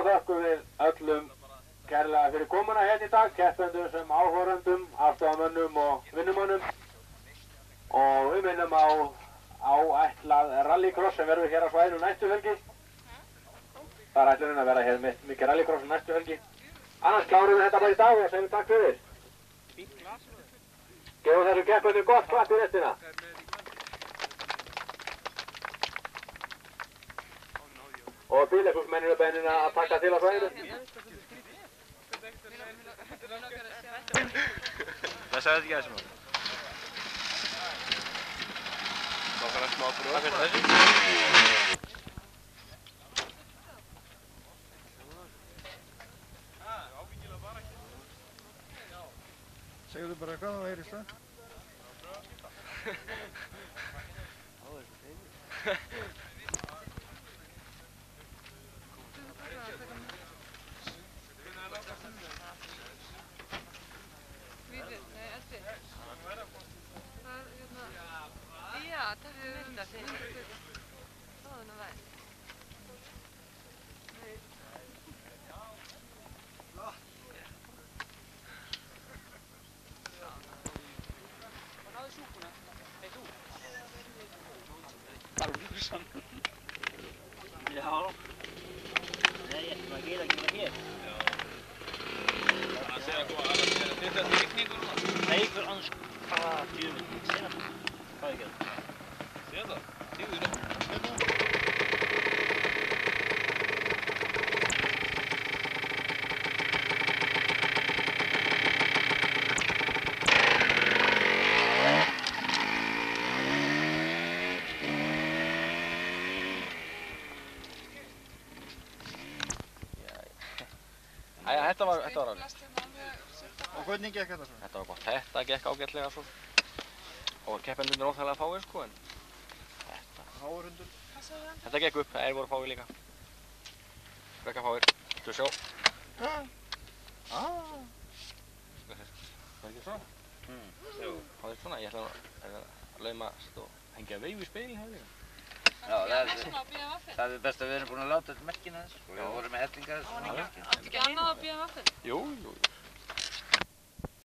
þökkum við öllum kærlega fyrir komuna hérna í dag, keppendum sem áhorfendum, aðstofamönnum og vinnumönnum. Og við minnum á áætlað rallycross sem verður hér á svæðinu næstu helgi. Það er ætlunin að vera hér mikið rallycross næstu helgi. Annars klárum við þetta bara í dag og segjum takk fyrir. Gefum þessum keppendum gott klapp í restina. Og bíleikhúsmennir er beðnir að taka til á svæðinu. Hvað sagði þetta ekki þessum? Nákvæmlega smá bröð. Takk fyrir þessu. Segðu bara hvað það heyrist það? Já. Nei, ég ætlum að gera ekki meira hér. Já. Það segja að koma annars er þetta rigningur núna? Nei, hver annars... djöfull, sena þú. Hvað er það? Sena? Tíður það? Æja, þetta var alveg. Og hvernig gekk þetta svona? Þetta var gott. Þetta gekk ágætlega svo. Og keppendurnir er óþægilega fáir sko, en þetta... Háarhundur? Þetta gekk upp, þeir voru fáir líka. Frekar fáir. Þú sjá. Það er ekki svona? Jú. Það er svona, ég ætla að lauma og hengja veif í speilin hefur líka. Já, það er best að við erum búin að láta þetta merkina þess. Við vorum með hellinga þess. Átti ekki annað að bíða muffin? Jú.